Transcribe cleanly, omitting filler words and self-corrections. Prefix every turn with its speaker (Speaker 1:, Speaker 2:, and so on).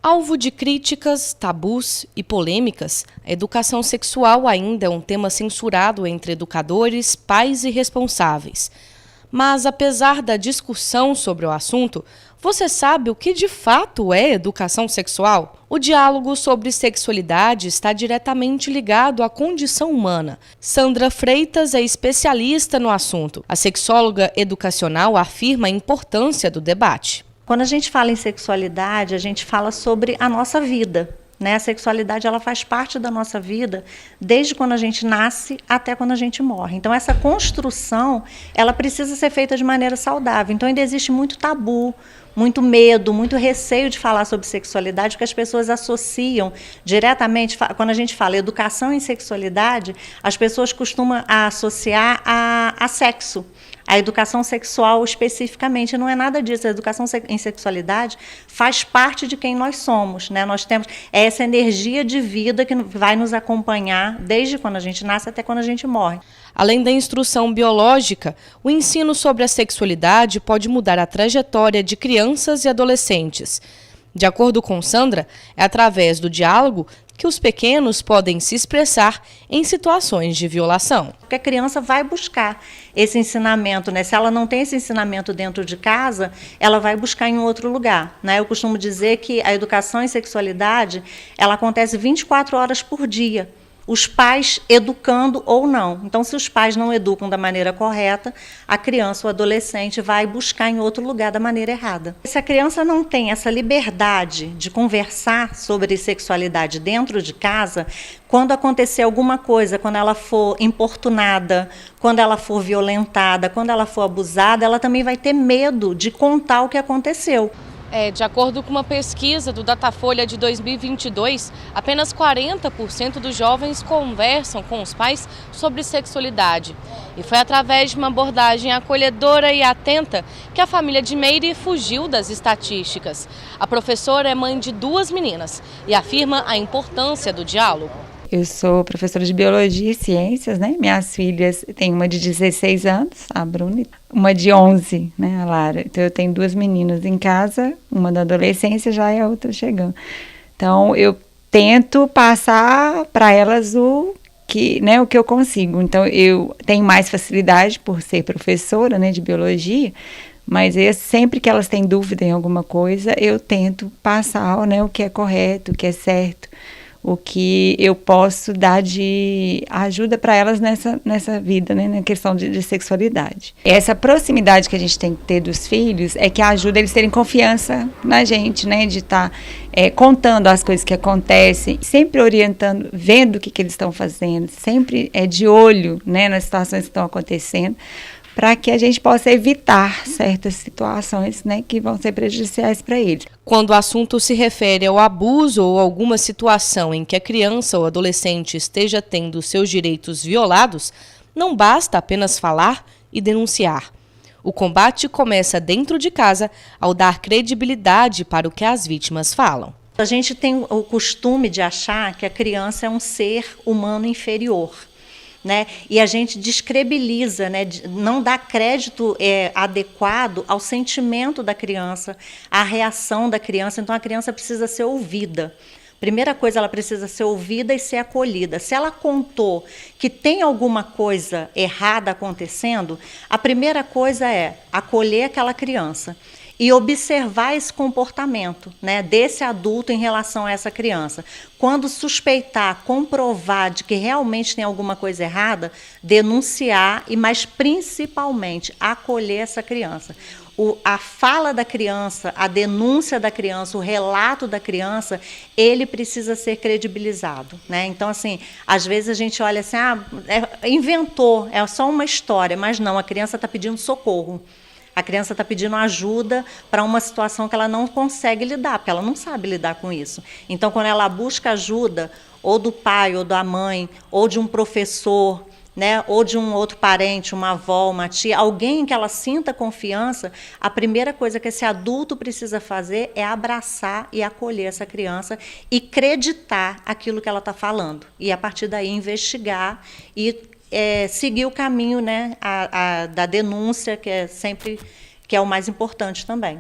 Speaker 1: Alvo de críticas, tabus e polêmicas, a educação sexual ainda é um tema censurado entre educadores, pais e responsáveis. Mas, apesar da discussão sobre o assunto, você sabe o que de fato é educação sexual? O diálogo sobre sexualidade está diretamente ligado à condição humana. Sandra Freitas é especialista no assunto. A sexóloga educacional afirma a importância do debate.
Speaker 2: Quando a gente fala em sexualidade, a gente fala sobre a nossa vida, né? A sexualidade ela faz parte da nossa vida desde quando a gente nasce até quando a gente morre. Então essa construção, ela precisa ser feita de maneira saudável. Então ainda existe muito tabu, muito medo, muito receio de falar sobre sexualidade, porque as pessoas associam diretamente, quando a gente fala educação em sexualidade, as pessoas costumam associar a sexo. A educação sexual especificamente não é nada disso. A educação em sexualidade faz parte de quem nós somos, né? Nós temos essa energia de vida que vai nos acompanhar desde quando a gente nasce até quando a gente morre.
Speaker 1: Além da instrução biológica, o ensino sobre a sexualidade pode mudar a trajetória de crianças e adolescentes. De acordo com Sandra, é através do diálogo que os pequenos podem se expressar em situações de violação.
Speaker 2: Porque a criança vai buscar esse ensinamento, né? Se ela não tem esse ensinamento dentro de casa, ela vai buscar em outro lugar, né? Eu costumo dizer que a educação em sexualidade, ela acontece 24 horas por dia. Os pais educando ou não. Então, se os pais não educam da maneira correta, a criança ou adolescente vai buscar em outro lugar da maneira errada. Se a criança não tem essa liberdade de conversar sobre sexualidade dentro de casa, quando acontecer alguma coisa, quando ela for importunada, quando ela for violentada, quando ela for abusada, ela também vai ter medo de contar o que aconteceu.
Speaker 1: De acordo com uma pesquisa do Datafolha de 2022, apenas 40% dos jovens conversam com os pais sobre sexualidade. E foi através de uma abordagem acolhedora e atenta que a família de Meire fugiu das estatísticas. A professora é mãe de 2 meninas e afirma a importância do diálogo.
Speaker 3: Eu sou professora de Biologia e Ciências, né? Minhas filhas, tem uma de 16 anos, a Bruna, e uma de 11, né, a Lara. Então, eu tenho 2 meninas em casa, uma da adolescência já e a outra chegando. Então, eu tento passar para elas o que eu consigo. Então, eu tenho mais facilidade por ser professora, né, de Biologia, mas sempre que elas têm dúvida em alguma coisa, eu tento passar, né, o que é correto, o que é certo, o que eu posso dar de ajuda para elas nessa vida, né, na questão de sexualidade. Essa proximidade que a gente tem que ter dos filhos é que ajuda eles a terem confiança na gente, né, de estar contando as coisas que acontecem, sempre orientando, vendo o que eles estão fazendo, sempre de olho, né, nas situações que estão acontecendo, para que a gente possa evitar certas situações, né, que vão ser prejudiciais para eles.
Speaker 1: Quando o assunto se refere ao abuso ou alguma situação em que a criança ou adolescente esteja tendo seus direitos violados, não basta apenas falar e denunciar. O combate começa dentro de casa ao dar credibilidade para o que as vítimas falam.
Speaker 2: A gente tem o costume de achar que a criança é um ser humano inferior, né? E a gente descredibiliza, né? Não dá crédito adequado ao sentimento da criança, à reação da criança. Então, a criança precisa ser ouvida. Primeira coisa, ela precisa ser ouvida e ser acolhida. Se ela contou que tem alguma coisa errada acontecendo, a primeira coisa é acolher aquela criança e observar esse comportamento, né, desse adulto em relação a essa criança. Quando suspeitar, comprovar de que realmente tem alguma coisa errada, denunciar mas principalmente acolher essa criança. A fala da criança, a denúncia da criança, o relato da criança, ele precisa ser credibilizado, né? Então, assim, às vezes a gente olha assim, inventou, é só uma história, mas não, a criança está pedindo socorro. A criança está pedindo ajuda para uma situação que ela não consegue lidar, porque ela não sabe lidar com isso. Então, quando ela busca ajuda, ou do pai, ou da mãe, ou de um professor, né, ou de um outro parente, uma avó, uma tia, alguém em que ela sinta confiança, a primeira coisa que esse adulto precisa fazer é abraçar e acolher essa criança e acreditar aquilo que ela está falando. E, a partir daí, investigar e seguir o caminho, né, da denúncia, que é o mais importante também.